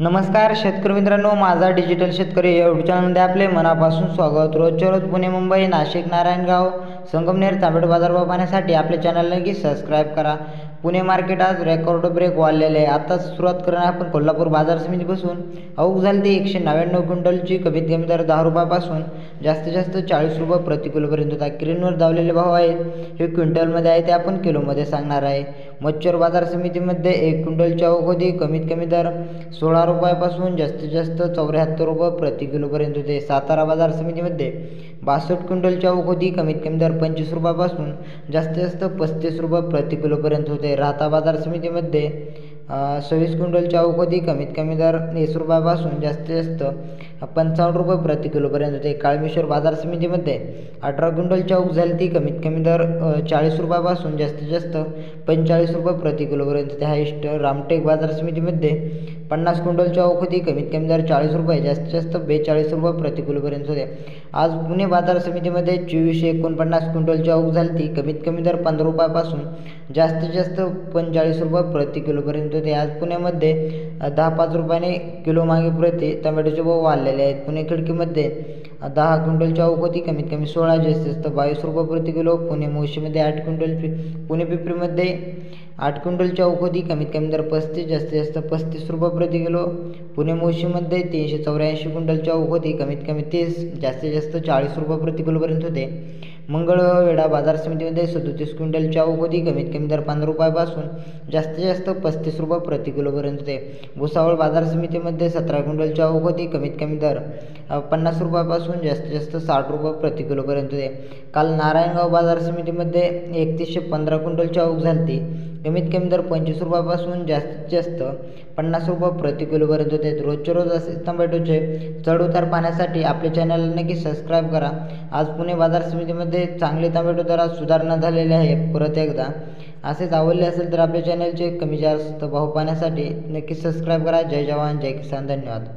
नमस्कार शेतकरी मित्रांनो, माझा डिजिटल शेतकरी या यूट्यूब चॅनलमध्ये आपले मनापासून स्वागत। रोजच्या रोज पुणे, मुंबई, नाशिक, नारायणगाव, संगमनेर तांबेड बाजारभाव पाहण्यासाठी आपले चॅनल नक्की सबस्क्राईब करा। पुणे मार्केट आज रेकॉर्ड ब्रेक वाढलेले आहे। आता सुरुवात करणार आपण कोल्हापूर बाजार समितीपासून। अवघ झाली ती 199 क्विंटलची कमीत कमी दर 10 रुपयापासून जास्तीत जास्त 40 रुपये प्रति किलोपर्यंत होता। स्क्रीनवर दावलेले भाव आहेत हे क्विंटलमध्ये आहे, ते आपण किलोमध्ये सांगणार आहे। मच्छर बाजार समितीमध्ये 1 क्विंटलच्या अवघोदी कमीत कमी दर 16 रुपयापासून जास्तीत जास्त 74 रुपये प्रति किलोपर्यंत होते। सातारा बाजार समितीमध्ये 62 क्विंटलच्या अवघोदी कमीत कमी दर 25 रुपयापासून जास्तीत जास्त 35 रुपये प्रति किलोपर्यंत होते। राहता बाजार समितीमध्ये 26 क्विंटलच्या अवघोदी कमीत कमी दर 20 रुपयापासून जास्तीत जास्त 55 रुपये प्रति किलोपर्यंत होते। काळमेश्वर बाजार समितीमध्ये 18 क्विंटलच्या अवघ झाली ती कमीत कमी दर 40 रुपयापासून जास्तीत जास्त 45 रुपये प्रति किलोपर्यंत होते। हायस्ट रामटेक बाजार समितीमध्ये 50 क्विंटलच्या अवघोदी कमीत कमी दर 40 रुपये जास्तीत जास्त 42 रुपये प्रति किलोपर्यंत होते। आज पुणे बाजार समितीमध्ये 2449 क्विंटलच्या अवघ झाली ती कमीत कमी दर 15 रुपयापासून जास्तीत जास्त 45 रुपये प्रति किलोपर्यंत होते। आज पुण्यामध्ये 10-5 रुपयाने किलो मागे प्रति टोमॅटोचे भाव वाढलेले आहेत। पुणे खिडकीमध्ये 10 क्विंटलच्या अवघोदी कमीत कमी 16 जास्तीत जास्त 22 रुपये प्रति किलो। पुणे मोशीमध्ये 8 क्विंटल पुणे पिंपरीमध्ये 8 क्विंटलच्या अवघोदी कमीत कमी दर 35 जास्तीत जास्त 35 रुपये प्रति किलो। पुणे मोशीमध्ये 384 क्विंटलच्या अवघोदी कमीत कमी 30 जास्तीत जास्त 40 रुपये प्रति किलोपर्यंत होते। मंगळवेढा बाजार समितीमध्ये 37 क्विंटलच्या अवघोदी कमीत कमी दर 15 रुपयापासून जास्तीत जास्त 35 रुपये प्रति किलोपर्यंत होते। भुसावळ बाजार समितीमध्ये 17 क्विंटलच्या अवघोदी कमीत कमी दर 50 रुपयापासून जास्तीत जास्त 60 रुपये प्रति किलोपर्यंत होते। काल नारायणगाव बाजार समितीमध्ये 3115 क्विंटलच्या अवघ झाली कमीत कमी दर 25 रुपयापासून जास्तीत जास्त 50 रुपये प्रति किलोपर्यंत होते। रोजच्या रोज असे टोमॅटोचे चढ उतार पाहण्यासाठी आपले चॅनल नक्की सबस्क्राईब करा। आज पुणे बाजार समितीमध्ये चांगले टोमॅटो दरात सुधारणा झालेली आहे। परत एकदा असेच आवडले असेल तर आपल्या चॅनलचे कमी जास्त भाव पाहण्यासाठी नक्की सबस्क्राईब करा। जय जवान जय किसान, धन्यवाद।